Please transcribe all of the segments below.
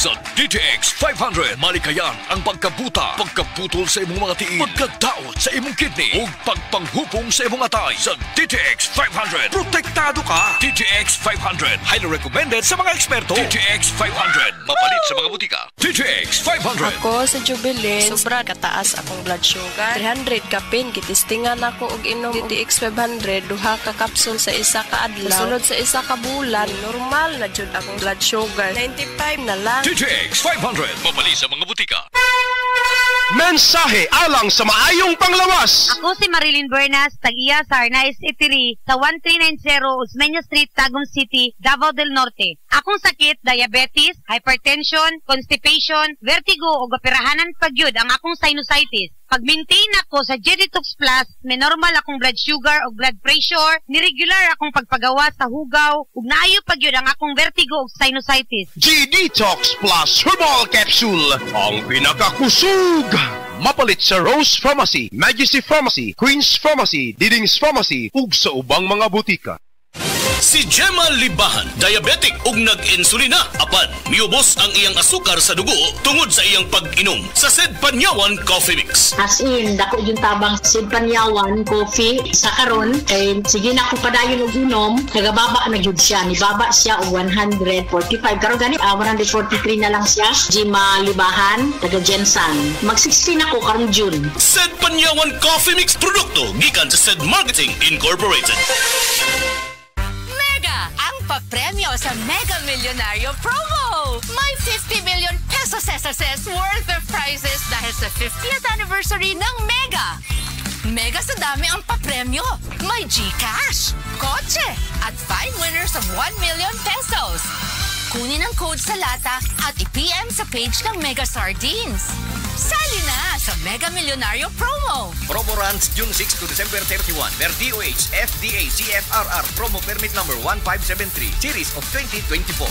Sa DTX 500, malikayan ang pagkabuta, pagkaputol sa imong mga tiil, pagkadaot sa imong kidney, ug pagpanghupong sa imong atay. Sa DTX 500, protektado ka. DTX 500, highly recommended sa mga eksperto. DTX 500, mapalit sa mga butika. DTX 500. Ako sa Jubilee, sobra kataas akong blood sugar. 300 kapin, kitistingan ako og inom DTX 500, duha ka kapsul sa isa ka adlaw. Sunod sa isa ka bulan, normal na jud akong blood sugar. 95 na lang. DTX 500, mapalit sa mga butika. Mensahe alang sa maayong panglawas. Ako si Marilyn Bernas, tag-iya sa Arnaiz Eatery sa 1390 Osmeña Street, Tagum City, Davao del Norte. Akong sakit, diabetes, hypertension, constipation, vertigo o operahanan pagyud ang akong sinusitis. Pag-maintain ako sa G-Detox Plus, may normal akong blood sugar o blood pressure, niregular akong pagpagawa sa hugaw, ug naayo pagyud ang akong vertigo o sinusitis. G-Detox Plus Herbal Capsule, ang pinakakusog. Mapalit sa Rose Pharmacy, Majesty Pharmacy, Queen's Pharmacy, Diding's Pharmacy, ug sa ubang mga butika. Si Gemma Libahan, diabetic ug nag-insulina. Apan, miubos ang iyang asukar sa dugo tungod sa iyang pag-inom sa Sed Panyawan Coffee Mix. As in, dako yung tabang Sed Panyawan Coffee sa karon kay sige na ko padayon og inom, nagababa na gyud siya. Nibaba siya og 145 karon gani 143 na lang siya. Gemma Libahan, taga Jensan. Mag-16 ako karong June. Sed Panyawan Coffee Mix produkto gikan sa Sed Marketing Incorporated. Ang papremyo sa Mega Millionario Promo! May 50 million pesos SSS worth of prizes dahil sa 50th anniversary ng Mega. Mega sa dami ang papremyo. May GCash, kotse, at 5 winners of 1 million pesos. Kunin ang code sa lata at i-PM sa page ng Mega Sardines. Sali na sa Mega Millionario Promo. Promo runs June 6 to December 31. Per DOH, FDA, CFRR. Promo permit number 1573. Series of 2024.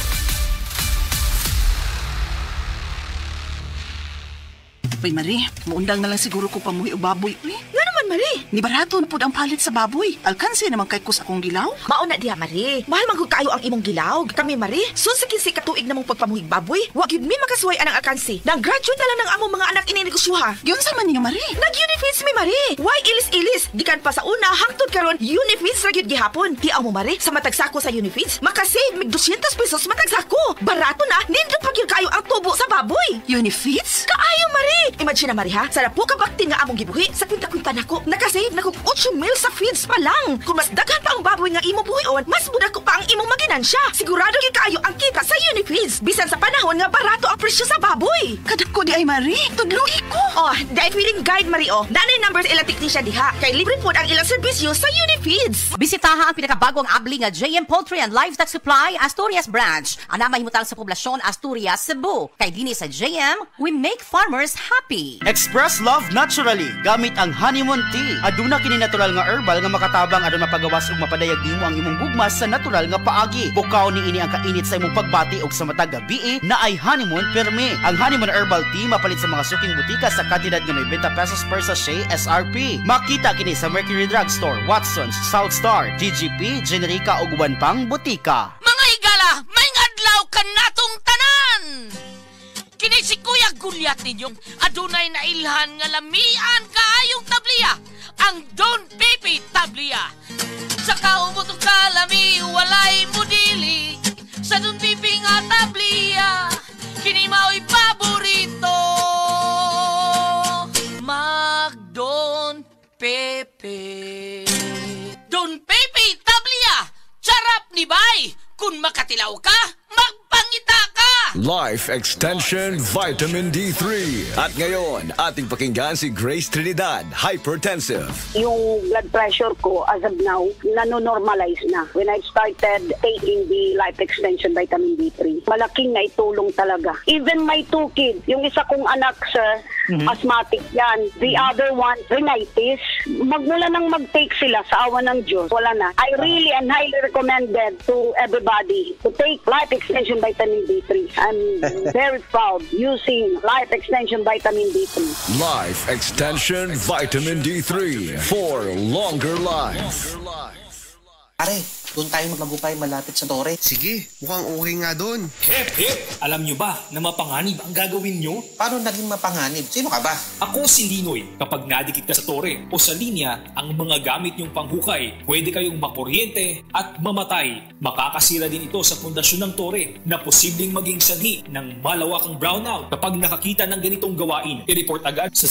Uy, Marie, maundang na lang siguro ko pamuhi o baboy. Uy, nga naman, Marie. Ni barato na po ang palit sa baboy. Alkansi naman kay kus akong gilaw. Mauna diha, Marie. Mahal manggod kayo ang imong gilaw. Kami, Marie, sunsagin si katuig namong pagpamuhig baboy. Wa gyud mi makasuway anang alkansi. Nang graduate na lang ng among mga anak ininegosyoha. Yun sa man niyo, Marie. Nag-unifeeds mi, Marie. Why ilis-ilis? Gikan pa sa una, hangtod karon, unifeeds ra gyud gihapon. Tiaw mo, Marie, sa matagsako sa unifeeds, makasave mig 200 pesos matagsako. Barato na, nindot pa gyud kayo ang tubo sa baboy. Unifeeds? Kaayo, Marie. Imagine na, Marie, ha? Sa po kabakti nga among gibuhi, sa kwinta-kwinta nako, nakasave na kong 8 mil sa feeds pa lang. Kung mas daghan pa ang baboy nga imo buhion, mas budak ko pa ang imong maginansya. Sigurado gyud kayo ang kita sa Unifeeds. Bisan sa panahon nga barato ang presyo sa baboy. Kadako di ay, Marie. Tudluhi ko. Oh, dahil feeding guide, Marie, oh. Nanay numbers ilang teknisya diha. Kay libre po ang ilang serbisyo sa Unifeeds. Bisitaha ang pinakabagong abli nga JM Poultry and Livestock Supply Asturias Branch. Ana mahimutang sa poblasyon Asturias, Cebu. Kay dinhi sa JM, we make farmers happy. Express love naturally gamit ang honeymoon tea. Aduna kini natural nga herbal nga makatabang aron mapagawas ug mapadayag nimo ang imong gugmas sa natural nga paagi. Bukaw ni ini ang kainit sa imong pagbati ug sa matag gabi na ay honeymoon perme. Ang honeymoon herbal tea mapalit sa mga suking butika sa kantidad nga 90 pesos per sachet SRP. Makita kini sa Mercury Drugstore, Watson's, South Star, GGP, Generica ug uban pang butika. Mga higala, may adlaw ka natong tanan! Kini si Kuya Gulyat ninyong adunay na ilhan nga lamian kaayong tabliya, ang Don Pepe Tablia. Sa kaumutong kalami, walay mudili, sa Don Pepe nga tablia, kini mao'y paborito. Mag Don Pepe. Don Pepe Tablia, charap ni bay, kung makatilaw ka, magpangita ka! Life Extension Vitamin D3. At ngayon, ating pakinggan si Grace Trinidad, hypertensive. Yung blood pressure ko as of now, nanonormalize na. When I started taking the Life Extension Vitamin D3, malaking naitulong talaga. Even my 2 kids, yung isa kong anak, sir, asthmatic yan. The other one, rhinitis. Magmula nang mag-take sila sa awa ng Diyos, wala na. I really and highly recommended to everybody to take Life Extension Vitamin D3. I'm very proud using Life Extension Vitamin D3. Life Extension Vitamin D3 for longer life. Pare, Doon tayo maglagupay malapit sa tore. Sige, mukhang okay nga doon. Hep, hep! Alam nyo ba na mapanganib ang gagawin nyo? Paano naging mapanganib? Sino ka ba? Ako si Linoy. Kapag nadikit ka sa tore o sa linya, ang mga gamit nyong panghukay, pwede kayong makuryente at mamatay. Makakasira din ito sa pundasyon ng tore na posibleng maging sanhi ng malawakang brownout. Kapag nakakita ng ganitong gawain, i-report agad sa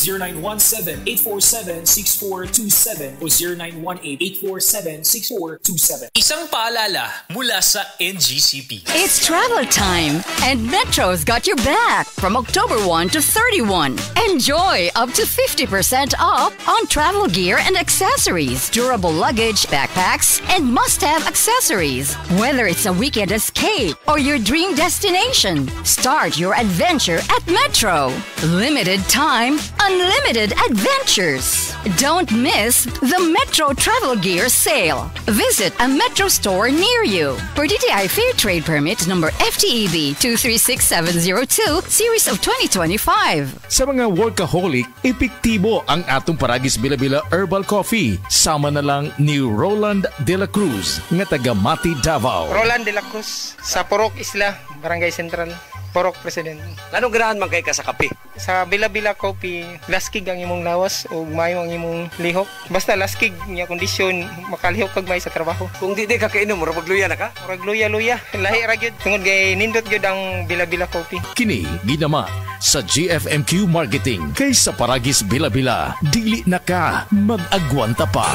0917-847-6427 o 0918-847-6427. Isang paalala mula sa NGCP. It's travel time, and Metro's got your back from October 1 to 31. Enjoy up to 50% off on travel gear and accessories, durable luggage, backpacks, and must-have accessories. Whether it's a weekend escape or your dream destination, start your adventure at Metro. Limited time, unlimited adventures. Don't miss the Metro Travel Gear Sale. Visit a Metro store near you. Per DTI Fair Trade Permit number FTEB 236702, Series of 2025. Sa mga workaholic, epektibo ang atong Paragis Bila-Bila Herbal Coffee. Sama na lang ni Roland De La Cruz, nga taga Mati, Davao. Roland De La Cruz, sa Purok Isla, Barangay Central. Porok President. Anong ganahan man kay ka sa kape? Sa Bila-Bila Coffee, laskig ang imong lawas o mayo ang imong lihok. Basta laskig niya kondisyon, makalihok kag may sa trabaho. Kung di ka kainom, mura magluya na ka? Mura luya-luya. Lahi ra gyud. Tungod kay nindot gyud ang Bila-Bila Coffee. Kini ginama sa GFMQ Marketing. Kay sa Paragis Bila-Bila, dili na ka mag-agwanta pa.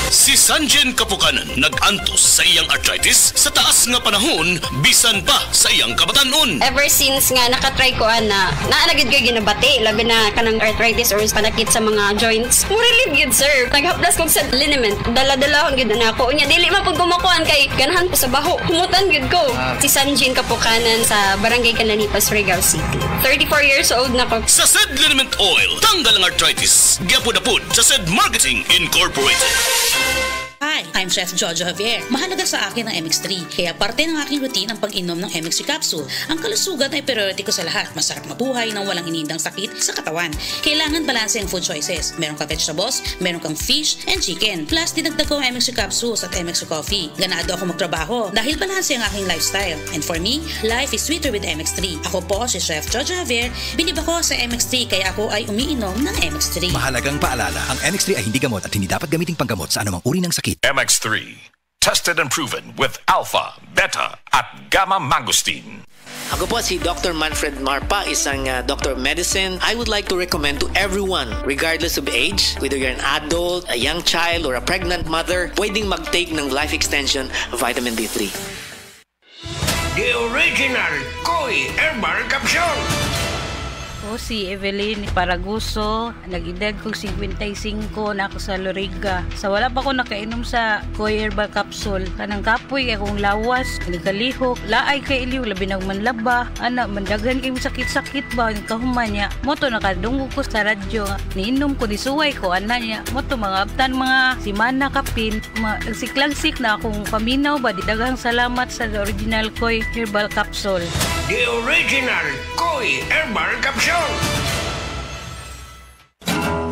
Si Sanjen Kapukanan nag-antos sa iyang arthritis sa taas nga panahon bisan pa sa iyang kabatanon. Ever since nga nakatry ko na naalagid ko ginabati labi na kanang arthritis or panakit sa mga joints. Mo relieve yun sir. Naghaplas ko sa liniment. Dala-dalahon gid na ako. Unya dili man pud kumukuan kay ganahan ko sa baho. Humutan gid ko. Si Sanjen Kapukanan sa Barangay Canlanipas, Regal City. 34 years old na ko. Sa Sed Liniment Oil, tanggal ang arthritis. Gyapod-apod sa Sed Marketing Incorporated. Hi, I'm Chef Jojo Javier. Mahalaga sa akin ang MX3, kaya parte ng aking routine ang pag-inom ng MX3 capsule. Ang kalusugan ay priority ko sa lahat. Masarap mabuhay nang walang inindang sakit sa katawan. Kailangan balanse ang food choices. Meron kang vegetables, meron kang fish and chicken. Plus, dinagdag ko ang MX3 capsules at MX3 coffee. Ganado ako magtrabaho dahil balanse ang aking lifestyle. And for me, life is sweeter with MX3. Ako po si Chef Jojo Javier. Bilib ako sa MX3 kaya ako ay umiinom ng MX3. Mahalagang paalala, ang MX3 ay hindi gamot at hindi dapat gamiting panggamot sa anumang uri ng sakit. MX3, tested and proven with alpha, beta, at gamma mangosteen. Ako po si Dr. Manfred Marpa, isang Dr. Medicine. I would like to recommend to everyone, regardless of age, whether you're an adult, a young child, or a pregnant mother, pwedeng mag-take ng Life Extension Vitamin D3. The original Koi Herbal Capsule. Ako si Evelyn Paraguso, nag-edad kong 55 na ako sa Loriga. Sa wala pa ko nakainom sa Koi Herbal Capsule, kanang kapoy akong lawas, kalihok, laay kay iliw, labi ng manlaba, mandagan kayo sakit-sakit ba, kahuman niya. Moto nakadunggo ko sa radyo, niinom ko, disuway ko, niya. Moto mga abtan, mga simana kapin, siklagsik na akong paminaw ba, daghang salamat sa original Koi Herbal Capsule. The original Koi Herbal Capsule.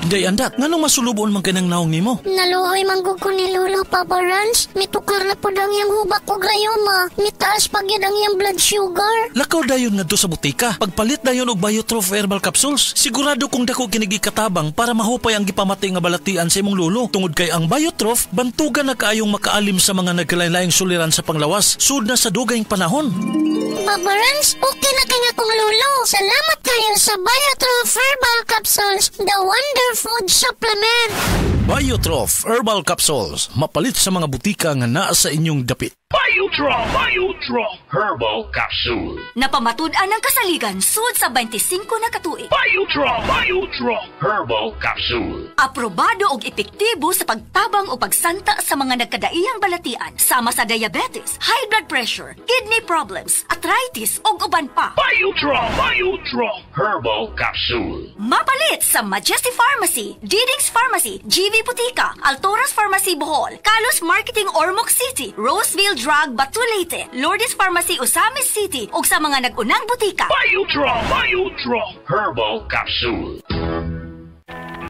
Day andak, nganong masulubon man kanang naong nimo? Naluoy manggug ko ni Lolo Papa Rans. Mitukar na po dang yung hubak ko grayoma. Mitaas pag yun ang yung blood sugar. Lakaw dayon nga do sa butika. Pagpalit dayon og Biotrof Herbal Capsules, sigurado kung dako kinigi katabang para mahupay ang gipamatay nga balatian sa imong lolo. Tungod kay ang Biotrof, bantugan na kaayong makaalim sa mga nagkalain-laing suliran sa panglawas, sud na sa dugayng panahon. Papa Rans, okay na kanya kong lolo. Salamat kayo sa Biotrof Herbal Capsules, the wonder food supplement. Biotrof Herbal Capsules, mapalit sa mga butika nga naa sa inyong dapit. Biotrof Herbal Capsule. Napamatud-an ang kasaligan sud sa 25 na katuig. Biotrof Herbal Capsule. Aprobado og epektibo sa pagtabang o pagsanta sa mga nagkadaiyang balatian sama sa diabetes, high blood pressure, kidney problems, arthritis ug uban pa. Biotrof Herbal Capsule. Mapalit sa Majesty Pharmacy, Diding's Pharmacy, GV Butika, Altoras Pharmacy Bohol, Kalos Marketing Ormoc City, Roseville Drug Batulete, Lourdes Pharmacy Osamis City ug sa mga nag-unang butika. Biotrof Herbal Capsule.